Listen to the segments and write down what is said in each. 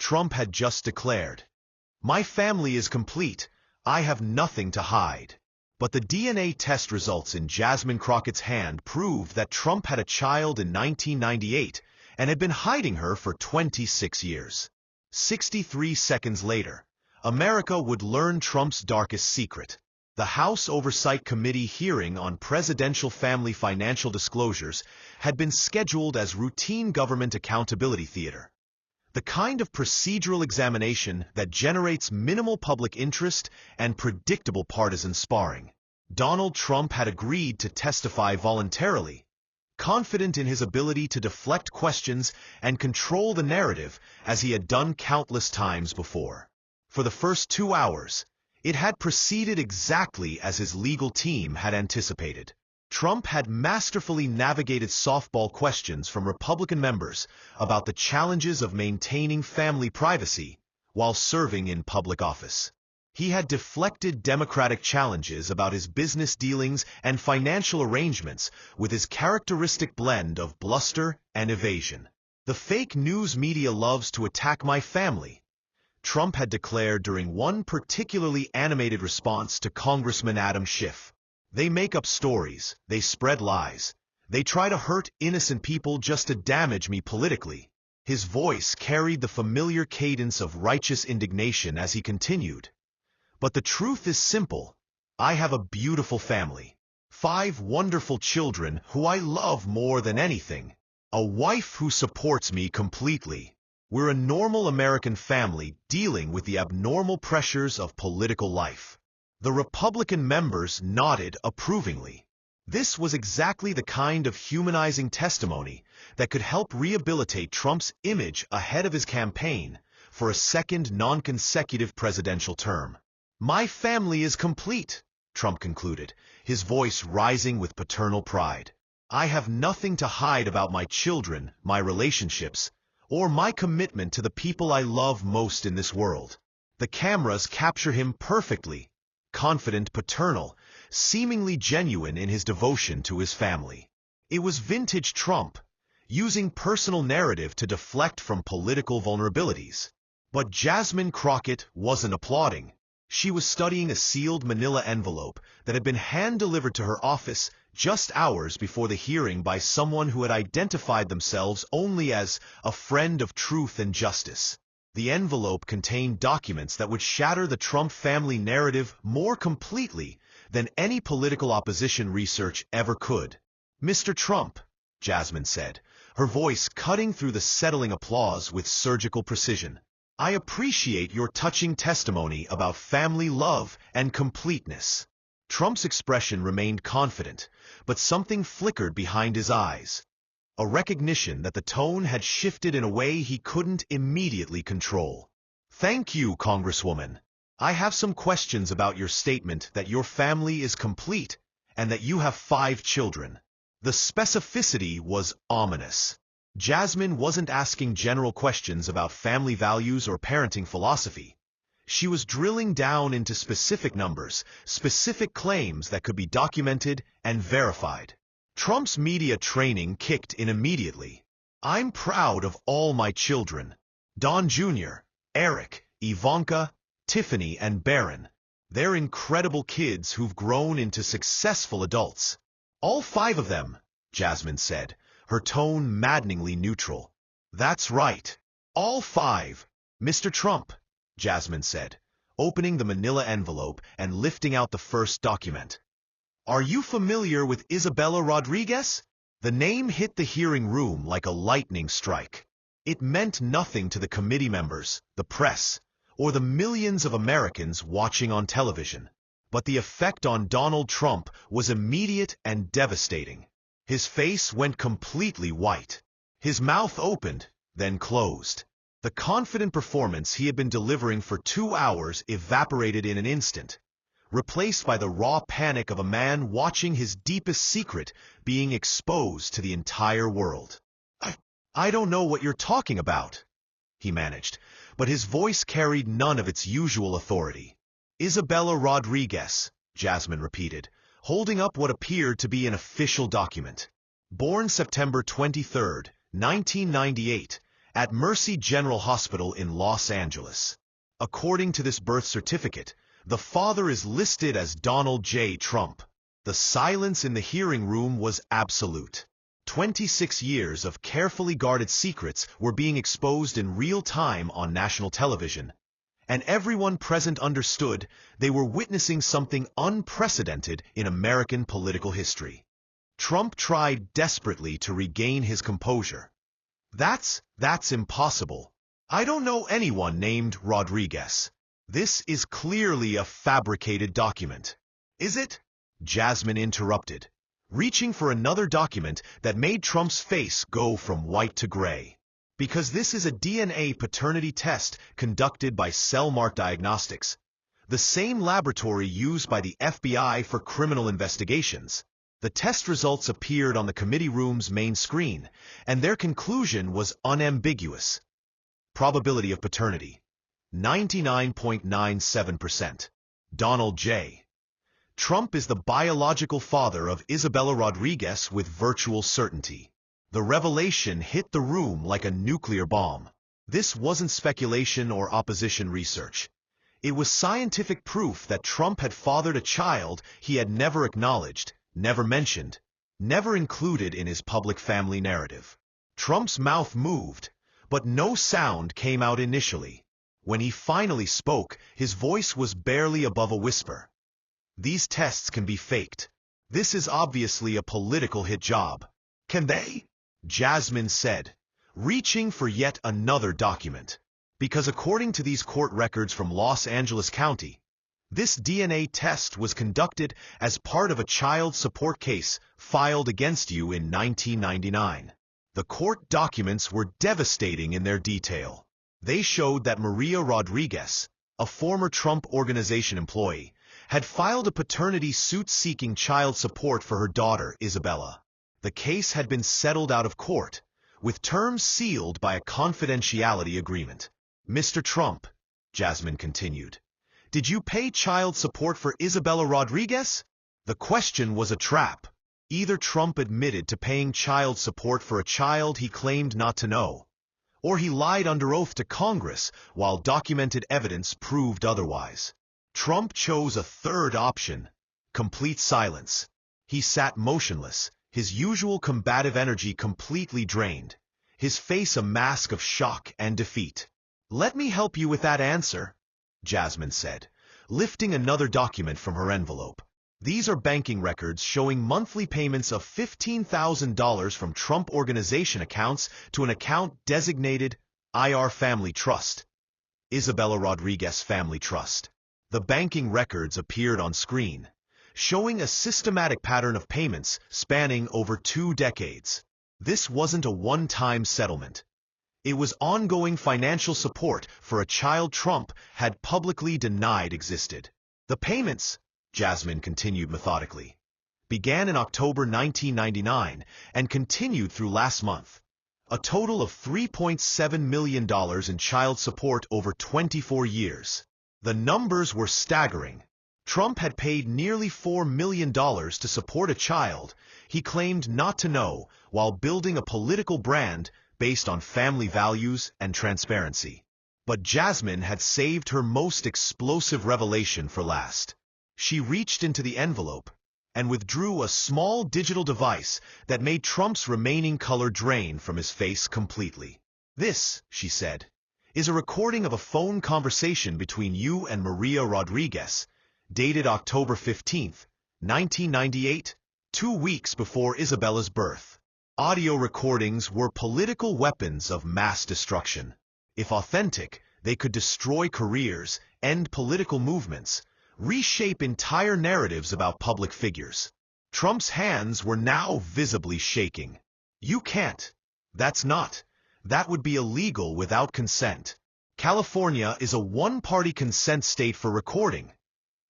Trump had just declared, "My family is complete. I have nothing to hide." But the DNA test results in Jasmine Crockett's hand proved that Trump had a child in 1998 and had been hiding her for 26 years. 63 seconds later, America would learn Trump's darkest secret. The House Oversight Committee hearing on presidential family financial disclosures had been scheduled as routine government accountability theater. The kind of procedural examination that generates minimal public interest and predictable partisan sparring. Donald Trump had agreed to testify voluntarily, confident in his ability to deflect questions and control the narrative as he had done countless times before. For the first 2 hours, it had proceeded exactly as his legal team had anticipated. Trump had masterfully navigated softball questions from Republican members about the challenges of maintaining family privacy while serving in public office. He had deflected Democratic challenges about his business dealings and financial arrangements with his characteristic blend of bluster and evasion. "The fake news media loves to attack my family," Trump had declared during one particularly animated response to Congressman Adam Schiff. "They make up stories, they spread lies, they try to hurt innocent people just to damage me politically." His voice carried the familiar cadence of righteous indignation as he continued, "But the truth is simple. I have a beautiful family. 5 wonderful children who I love more than anything. A wife who supports me completely. We're a normal American family dealing with the abnormal pressures of political life." The Republican members nodded approvingly. This was exactly the kind of humanizing testimony that could help rehabilitate Trump's image ahead of his campaign for a second non-consecutive presidential term. "My family is complete," Trump concluded, his voice rising with paternal pride. "I have nothing to hide about my children, my relationships, or my commitment to the people I love most in this world." The cameras capture him perfectly, confident, paternal, seemingly genuine in his devotion to his family. It was vintage Trump, using personal narrative to deflect from political vulnerabilities. But Jasmine Crockett wasn't applauding. She was studying a sealed manila envelope that had been hand-delivered to her office just hours before the hearing by someone who had identified themselves only as a friend of truth and justice. The envelope contained documents that would shatter the Trump family narrative more completely than any political opposition research ever could. "Mr. Trump," Jasmine said, her voice cutting through the settling applause with surgical precision, "I appreciate your touching testimony about family love and completeness." Trump's expression remained confident, but something flickered behind his eyes. A recognition that the tone had shifted in a way he couldn't immediately control. "Thank you, Congresswoman. I have some questions about your statement that your family is complete and that you have 5 children." The specificity was ominous. Jasmine wasn't asking general questions about family values or parenting philosophy. She was drilling down into specific numbers, specific claims that could be documented and verified. Trump's media training kicked in immediately. "I'm proud of all my children. Don Jr., Eric, Ivanka, Tiffany, and Barron. They're incredible kids who've grown into successful adults." "All 5 of them," Jasmine said, her tone maddeningly neutral. "That's right. All 5, Mr. Trump," Jasmine said, opening the manila envelope and lifting out the first document. "Are you familiar with Isabella Rodriguez?" The name hit the hearing room like a lightning strike. It meant nothing to the committee members, the press, or the millions of Americans watching on television. But the effect on Donald Trump was immediate and devastating. His face went completely white. His mouth opened, then closed. The confident performance he had been delivering for 2 hours evaporated in an instant, replaced by the raw panic of a man watching his deepest secret being exposed to the entire world. I don't know what you're talking about," he managed, but his voice carried none of its usual authority. "Isabella Rodriguez," Jasmine repeated, holding up what appeared to be an official document. "Born September 23, 1998, at Mercy General Hospital in Los Angeles. According to this birth certificate, the father is listed as Donald J. Trump. The silence in the hearing room was absolute. 26 years of carefully guarded secrets were being exposed in real time on national television, and everyone present understood they were witnessing something unprecedented in American political history. Trump tried desperately to regain his composure. That's impossible. I don't know anyone named Rodriguez. This is clearly a fabricated document. Is it? Jasmine interrupted, reaching for another document that made Trump's face go from white to gray. Because this is a DNA paternity test conducted by Cellmark Diagnostics, the same laboratory used by the FBI for criminal investigations. The test results appeared on the committee room's main screen, and their conclusion was unambiguous. Probability of paternity, 99.97%. Donald J. Trump is the biological father of Isabella Rodriguez with virtual certainty. The revelation hit the room like a nuclear bomb. This wasn't speculation or opposition research. It was scientific proof that Trump had fathered a child he had never acknowledged, never mentioned, never included in his public family narrative. Trump's mouth moved, but no sound came out initially. When he finally spoke, his voice was barely above a whisper. These tests can be faked. This is obviously a political hit job. Can they? Jasmine said, reaching for yet another document. Because according to these court records from Los Angeles County, this DNA test was conducted as part of a child support case filed against you in 1999. The court documents were devastating in their detail. They showed that Maria Rodriguez, a former Trump Organization employee, had filed a paternity suit seeking child support for her daughter, Isabella. The case had been settled out of court, with terms sealed by a confidentiality agreement. Mr. Trump, Jasmine continued, did you pay child support for Isabella Rodriguez? The question was a trap. Either Trump admitted to paying child support for a child he claimed not to know, or he lied under oath to Congress while documented evidence proved otherwise. Trump chose a third option, complete silence. He sat motionless, his usual combative energy completely drained, his face a mask of shock and defeat. Let me help you with that answer, Jasmine said, lifting another document from her envelope. These are banking records showing monthly payments of $15,000 from Trump Organization accounts to an account designated IR Family Trust, Isabella Rodriguez Family Trust. The banking records appeared on screen, showing a systematic pattern of payments spanning over 2 decades. This wasn't a one-time settlement. It was ongoing financial support for a child Trump had publicly denied existed. The payments, Jasmine continued methodically, began in October 1999 and continued through last month. A total of $3.7 million in child support over 24 years. The numbers were staggering. Trump had paid nearly $4 million to support a child he claimed not to know while building a political brand based on family values and transparency. But Jasmine had saved her most explosive revelation for last. She reached into the envelope and withdrew a small digital device that made Trump's remaining color drain from his face completely. This, she said, is a recording of a phone conversation between you and Maria Rodriguez, dated October 15, 1998, 2 weeks before Isabella's birth. Audio recordings were political weapons of mass destruction. If authentic, they could destroy careers, end political movements, reshape entire narratives about public figures. Trump's hands were now visibly shaking. You can't. That would be illegal without consent. California is a one-party consent state for recording,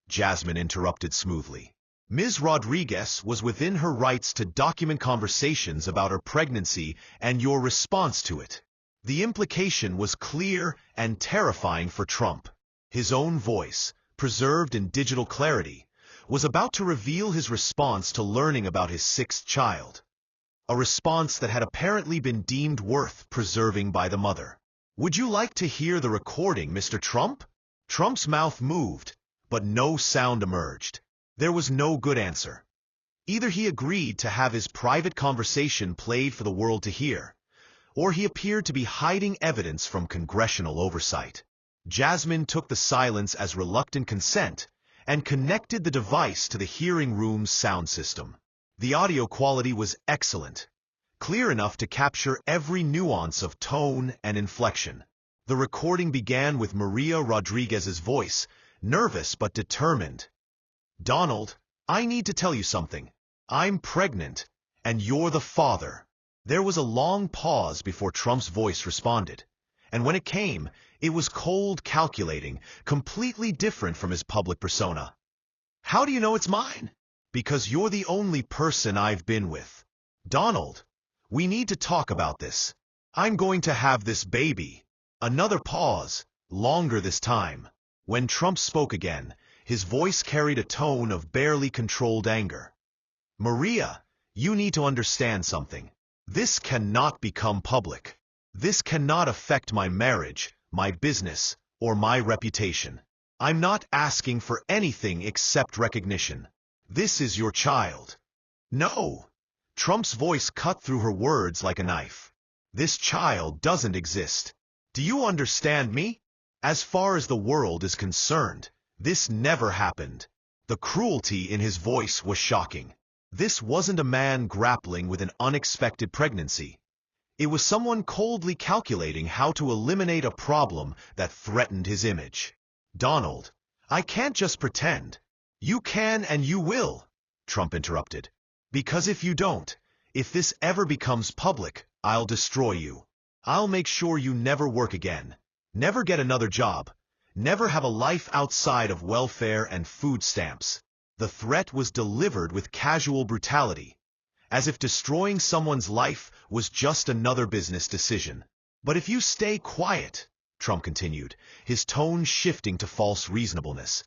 Jasmine interrupted smoothly. Ms. Rodriguez was within her rights to document conversations about her pregnancy and your response to it. The implication was clear and terrifying for Trump. His own voice, preserved in digital clarity, was about to reveal his response to learning about his 6th child. a response that had apparently been deemed worth preserving by the mother. "Would you like to hear the recording, Mr. Trump?" Trump's mouth moved, but no sound emerged. There was no good answer. Either he agreed to have his private conversation played for the world to hear, or he appeared to be hiding evidence from congressional oversight. Jasmine took the silence as reluctant consent and connected the device to the hearing room's sound system. The audio quality was excellent, clear enough to capture every nuance of tone and inflection. The recording began with Maria Rodriguez's voice, nervous but determined. "Donald, I need to tell you something. I'm pregnant, and you're the father." There was a long pause before Trump's voice responded, and when it came, it was cold, calculating, completely different from his public persona. "How do you know it's mine?" "Because you're the only person I've been with. Donald, we need to talk about this. I'm going to have this baby." Another pause, longer this time. When Trump spoke again, his voice carried a tone of barely controlled anger. "Maria, you need to understand something. This cannot become public. This cannot affect my marriage, my business, or my reputation. I'm not asking for anything except recognition. This is your child." "No." Trump's voice cut through her words like a knife. "This child doesn't exist. Do you understand me? As far as the world is concerned, this never happened." The cruelty in his voice was shocking. This wasn't a man grappling with an unexpected pregnancy. It was someone coldly calculating how to eliminate a problem that threatened his image. "Donald, I can't just pretend." "You can and you will," Trump interrupted. "Because if you don't, if this ever becomes public, I'll destroy you. I'll make sure you never work again, never get another job, never have a life outside of welfare and food stamps." The threat was delivered with casual brutality, as if destroying someone's life was just another business decision. "But if you stay quiet," Trump continued, his tone shifting to false reasonableness,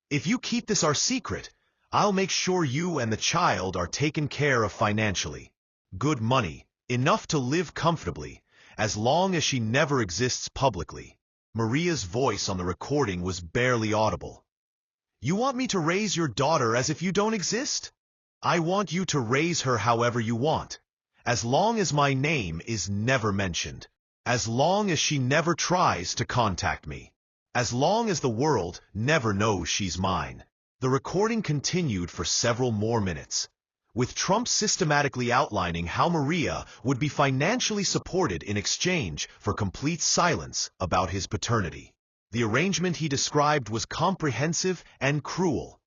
"if you keep this our secret, I'll make sure you and the child are taken care of financially. Good money, enough to live comfortably, as long as she never exists publicly." Maria's voice on the recording was barely audible. "You want me to raise your daughter as if you don't exist? I want you to raise her however you want, as long as my name is never mentioned, as long as she never tries to contact me, as long as the world never knows she's mine." The recording continued for several more minutes, with Trump systematically outlining how Maria would be financially supported in exchange for complete silence about his paternity. The arrangement he described was comprehensive and cruel.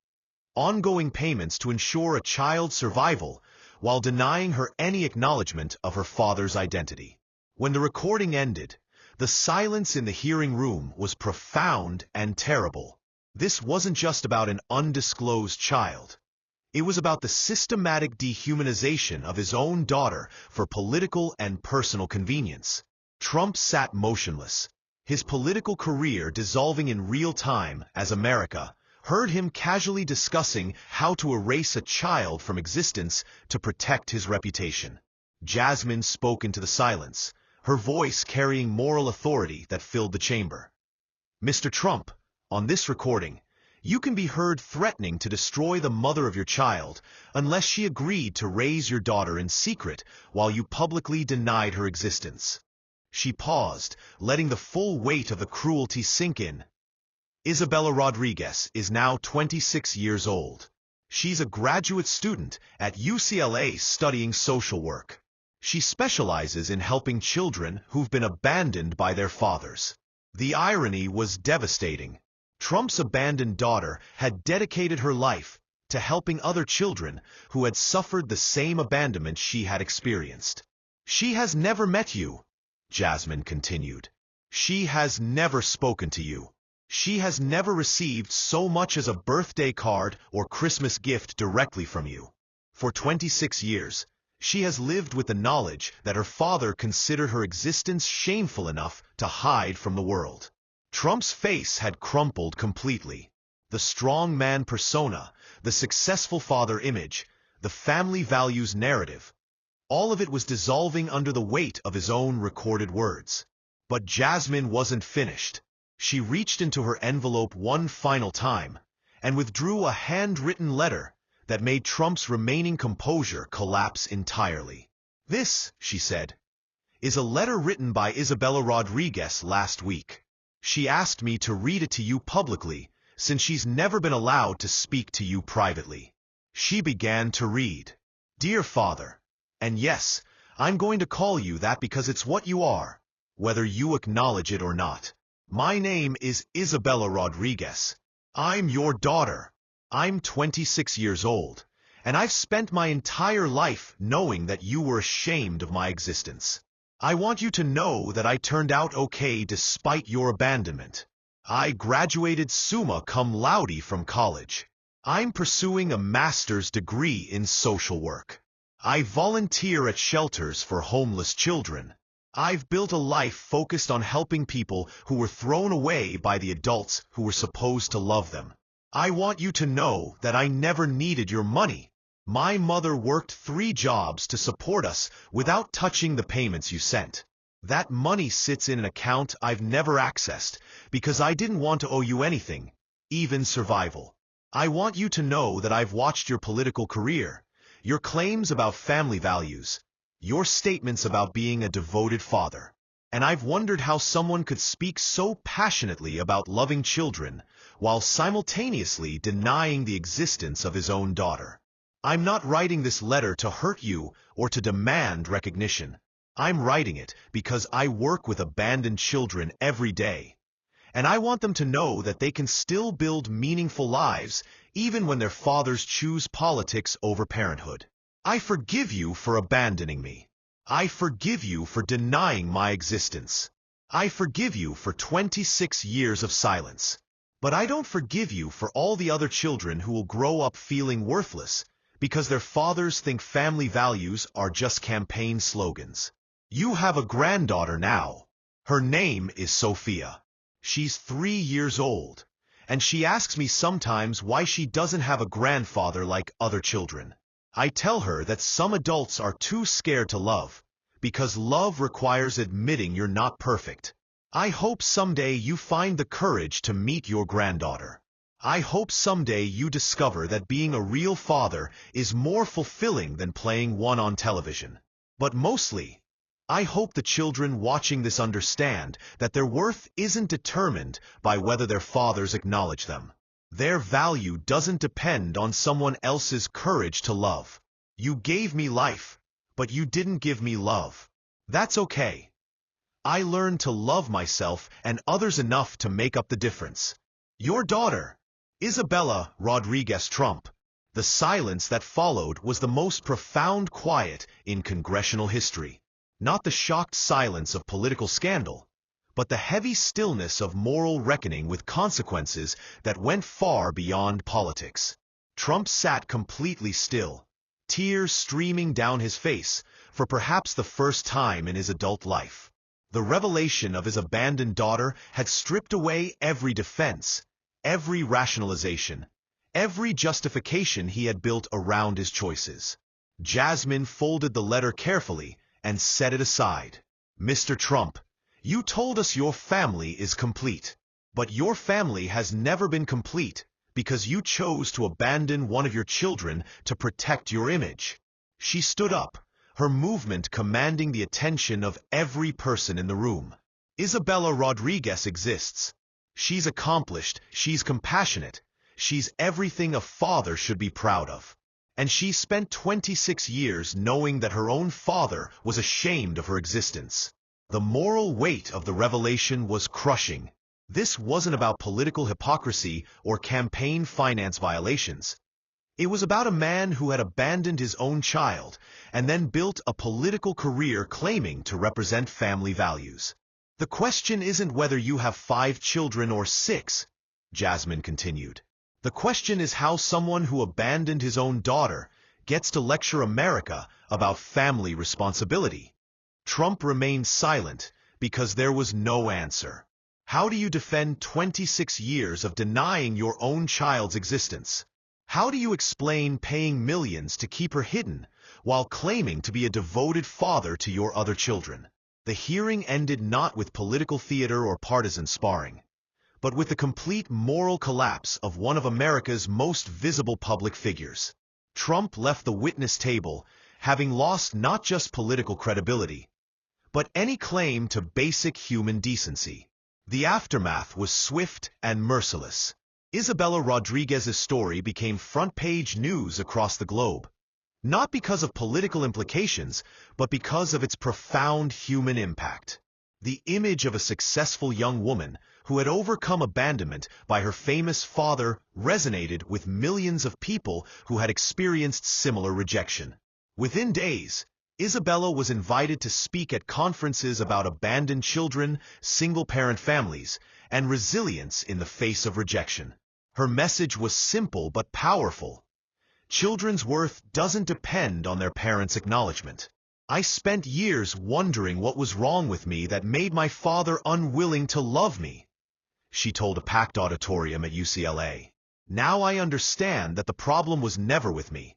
Ongoing payments to ensure a child's survival while denying her any acknowledgement of her father's identity. When the recording ended, the silence in the hearing room was profound and terrible. This wasn't just about an undisclosed child. It was about the systematic dehumanization of his own daughter for political and personal convenience. Trump sat motionless, his political career dissolving in real time as America heard him casually discussing how to erase a child from existence to protect his reputation. Jasmine spoke into the silence, her voice carrying moral authority that filled the chamber. "Mr. Trump, on this recording, you can be heard threatening to destroy the mother of your child unless she agreed to raise your daughter in secret while you publicly denied her existence." She paused, letting the full weight of the cruelty sink in. Isabella Rodriguez is now 26 years old. She's a graduate student at UCLA studying social work. She specializes in helping children who've been abandoned by their fathers. The irony was devastating. Trump's abandoned daughter had dedicated her life to helping other children who had suffered the same abandonment she had experienced. "She has never met you," Jasmine continued. "She has never spoken to you. She has never received so much as a birthday card or Christmas gift directly from you. For 26 years, she has lived with the knowledge that her father considered her existence shameful enough to hide from the world." Trump's face had crumpled completely. The strong man persona, the successful father image, the family values narrative, All of it was dissolving under the weight of his own recorded words. But Jasmine wasn't finished. She reached into her envelope one final time and withdrew a handwritten letter that made Trump's remaining composure collapse entirely. "This," she said, "is a letter written by Isabella Rodriguez last week. She asked me to read it to you publicly since she's never been allowed to speak to you privately." She began to read. "Dear Father, and yes, I'm going to call you that because it's what you are, whether you acknowledge it or not. My name is Isabella Rodriguez. I'm your daughter. I'm 26 years old, and I've spent my entire life knowing that you were ashamed of my existence. I want you to know that I turned out okay despite your abandonment. I graduated summa cum laude from college. I'm pursuing a master's degree in social work. I volunteer at shelters for homeless children. I've built a life focused on helping people who were thrown away by the adults who were supposed to love them. I want you to know that I never needed your money. My mother worked 3 jobs to support us without touching the payments you sent. That money sits in an account I've never accessed because I didn't want to owe you anything, even survival. I want you to know that I've watched your political career, your claims about family values, your statements about being a devoted father. And I've wondered how someone could speak so passionately about loving children while simultaneously denying the existence of his own daughter. I'm not writing this letter to hurt you or to demand recognition. I'm writing it because I work with abandoned children every day. And I want them to know that they can still build meaningful lives even when their fathers choose politics over parenthood. I forgive you for abandoning me. I forgive you for denying my existence. I forgive you for 26 years of silence. But I don't forgive you for all the other children who will grow up feeling worthless because their fathers think family values are just campaign slogans. You have a granddaughter now. Her name is Sophia. She's 3 years old, and she asks me sometimes why she doesn't have a grandfather like other children. I tell her that some adults are too scared to love, because love requires admitting you're not perfect. I hope someday you find the courage to meet your granddaughter. I hope someday you discover that being a real father is more fulfilling than playing one on television. But mostly, I hope the children watching this understand that their worth isn't determined by whether their fathers acknowledge them. Their value doesn't depend on someone else's courage to love. You gave me life, but you didn't give me love. That's okay. I learned to love myself and others enough to make up the difference. Your daughter, Isabella Rodriguez Trump. The silence that followed was the most profound quiet in congressional history. Not the shocked silence of political scandal, but the heavy stillness of moral reckoning with consequences that went far beyond politics. Trump sat completely still, tears streaming down his face for perhaps the first time in his adult life. The revelation of his abandoned daughter had stripped away every defense, every rationalization, every justification he had built around his choices. Jasmine folded the letter carefully and set it aside. Mr. Trump, you told us your family is complete. But your family has never been complete because you chose to abandon one of your children to protect your image. She stood up, her movement commanding the attention of every person in the room. Isabella Rodriguez exists. She's accomplished, she's compassionate, she's everything a father should be proud of. And she spent 26 years knowing that her own father was ashamed of her existence. The moral weight of the revelation was crushing. This wasn't about political hypocrisy or campaign finance violations. It was about a man who had abandoned his own child and then built a political career claiming to represent family values. The question isn't whether you have 5 children or 6, Jasmine continued. The question is how someone who abandoned his own daughter gets to lecture America about family responsibility. Trump remained silent because there was no answer. How do you defend 26 years of denying your own child's existence? How do you explain paying millions to keep her hidden, while claiming to be a devoted father to your other children? The hearing ended not with political theater or partisan sparring, but with the complete moral collapse of one of America's most visible public figures. Trump left the witness table, having lost not just political credibility, but any claim to basic human decency. The aftermath was swift and merciless. Isabella Rodriguez's story became front-page news across the globe, not because of political implications, but because of its profound human impact. The image of a successful young woman who had overcome abandonment by her famous father resonated with millions of people who had experienced similar rejection. Within days, Isabella was invited to speak at conferences about abandoned children, single-parent families, and resilience in the face of rejection. Her message was simple but powerful. Children's worth doesn't depend on their parents' acknowledgement. I spent years wondering what was wrong with me that made my father unwilling to love me, she told a packed auditorium at UCLA. Now I understand that the problem was never with me.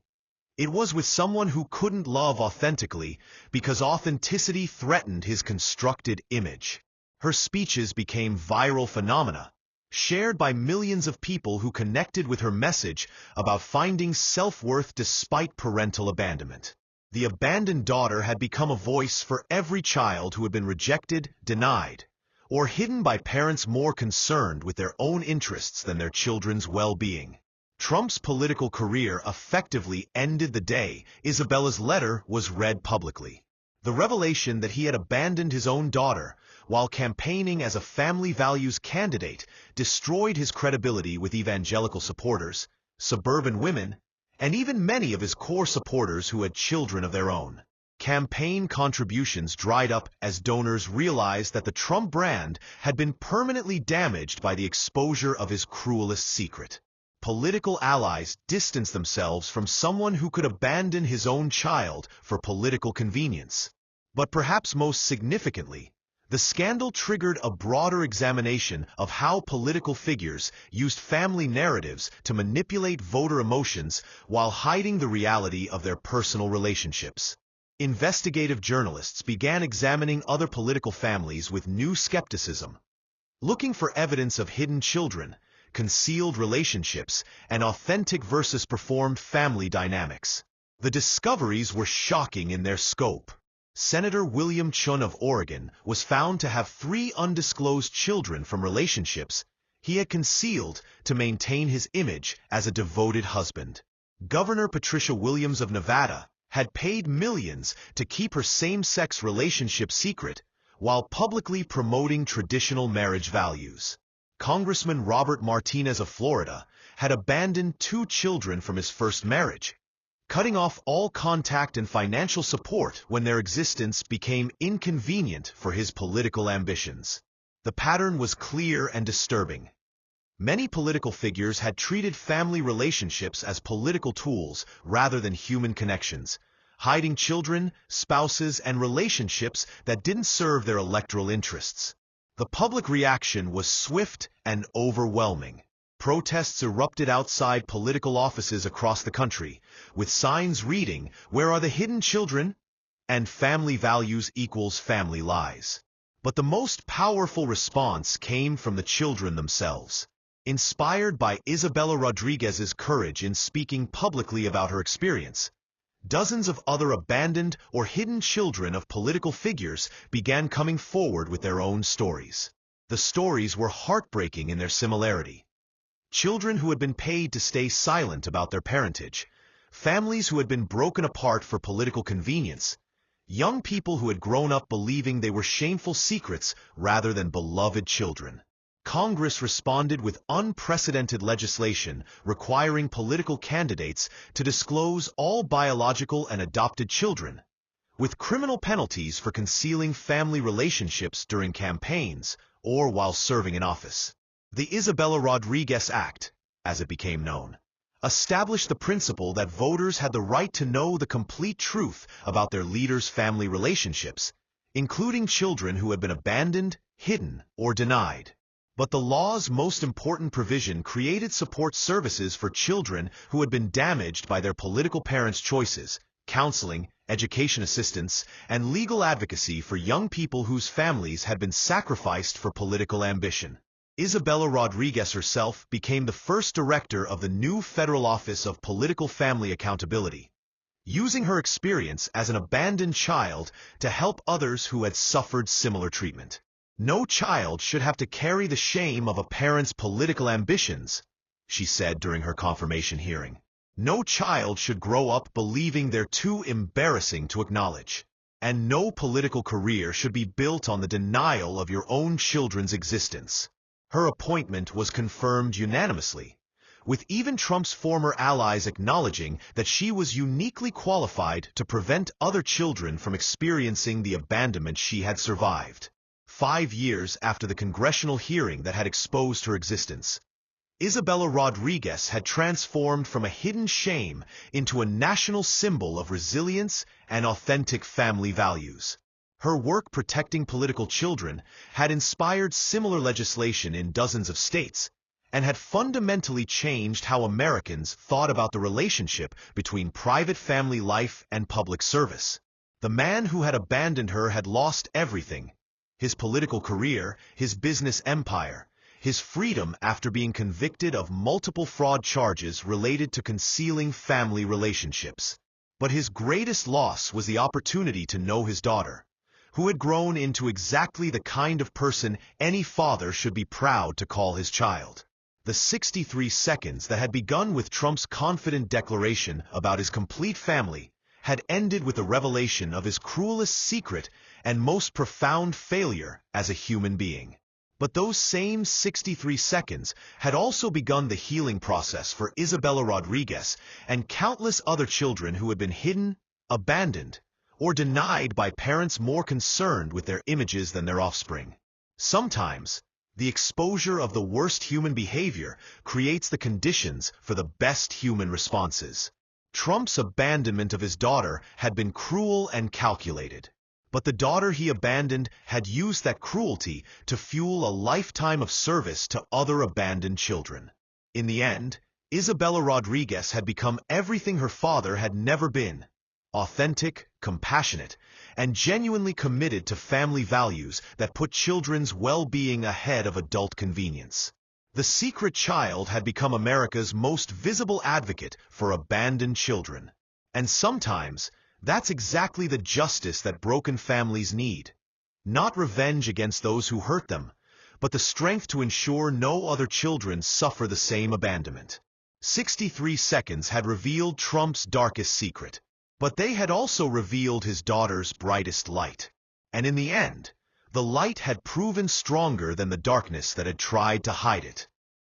It was with someone who couldn't love authentically because authenticity threatened his constructed image. Her speeches became viral phenomena, shared by millions of people who connected with her message about finding self-worth despite parental abandonment. The abandoned daughter had become a voice for every child who had been rejected, denied, or hidden by parents more concerned with their own interests than their children's well-being. Trump's political career effectively ended the day Isabella's letter was read publicly. The revelation that he had abandoned his own daughter while campaigning as a family values candidate destroyed his credibility with evangelical supporters, suburban women, and even many of his core supporters who had children of their own. Campaign contributions dried up as donors realized that the Trump brand had been permanently damaged by the exposure of his cruelest secret. Political allies distanced themselves from someone who could abandon his own child for political convenience. But perhaps most significantly, the scandal triggered a broader examination of how political figures used family narratives to manipulate voter emotions while hiding the reality of their personal relationships. Investigative journalists began examining other political families with new skepticism, looking for evidence of hidden children, concealed relationships, and authentic versus performed family dynamics. The discoveries were shocking in their scope. Senator William Chun of Oregon was found to have 3 undisclosed children from relationships he had concealed to maintain his image as a devoted husband. Governor Patricia Williams of Nevada had paid millions to keep her same-sex relationship secret while publicly promoting traditional marriage values. Congressman Robert Martinez of Florida had abandoned 2 children from his first marriage, cutting off all contact and financial support when their existence became inconvenient for his political ambitions. The pattern was clear and disturbing. Many political figures had treated family relationships as political tools rather than human connections, hiding children, spouses, and relationships that didn't serve their electoral interests. The public reaction was swift and overwhelming. Protests erupted outside political offices across the country, with signs reading, "Where are the hidden children?" and "Family values equals family lies." But the most powerful response came from the children themselves. Inspired by Isabella Rodriguez's courage in speaking publicly about her experience, dozens of other abandoned or hidden children of political figures began coming forward with their own stories. The stories were heartbreaking in their similarity. Children who had been paid to stay silent about their parentage, families who had been broken apart for political convenience, young people who had grown up believing they were shameful secrets rather than beloved children. Congress responded with unprecedented legislation requiring political candidates to disclose all biological and adopted children, with criminal penalties for concealing family relationships during campaigns or while serving in office. The Isabella Rodriguez Act, as it became known, established the principle that voters had the right to know the complete truth about their leaders' family relationships, including children who had been abandoned, hidden, or denied. But the law's most important provision created support services for children who had been damaged by their political parents' choices, counseling, education assistance, and legal advocacy for young people whose families had been sacrificed for political ambition. Isabella Rodriguez herself became the first director of the new Federal Office of Political Family Accountability, using her experience as an abandoned child to help others who had suffered similar treatment. No child should have to carry the shame of a parent's political ambitions, she said during her confirmation hearing. No child should grow up believing they're too embarrassing to acknowledge. And no political career should be built on the denial of your own children's existence. Her appointment was confirmed unanimously, with even Trump's former allies acknowledging that she was uniquely qualified to prevent other children from experiencing the abandonment she had survived. 5 years after the congressional hearing that had exposed her existence, Isabella Rodriguez had transformed from a hidden shame into a national symbol of resilience and authentic family values. Her work protecting political children had inspired similar legislation in dozens of states and had fundamentally changed how Americans thought about the relationship between private family life and public service. The man who had abandoned her had lost everything: his political career, his business empire, his freedom after being convicted of multiple fraud charges related to concealing family relationships. But his greatest loss was the opportunity to know his daughter, who had grown into exactly the kind of person any father should be proud to call his child. The 63 seconds that had begun with Trump's confident declaration about his complete family had ended with the revelation of his cruelest secret and most profound failure as a human being. But those same 63 seconds had also begun the healing process for Isabella Rodriguez and countless other children who had been hidden, abandoned, or denied by parents more concerned with their images than their offspring. Sometimes, the exposure of the worst human behavior creates the conditions for the best human responses. Trump's abandonment of his daughter had been cruel and calculated. But the daughter he abandoned had used that cruelty to fuel a lifetime of service to other abandoned children. In the end, Isabella Rodriguez had become everything her father had never been: authentic, compassionate, and genuinely committed to family values that put children's well-being ahead of adult convenience. The secret child had become America's most visible advocate for abandoned children. And sometimes, that's exactly the justice that broken families need. Not revenge against those who hurt them, but the strength to ensure no other children suffer the same abandonment. 63 seconds had revealed Trump's darkest secret, but they had also revealed his daughter's brightest light. And in the end, the light had proven stronger than the darkness that had tried to hide it.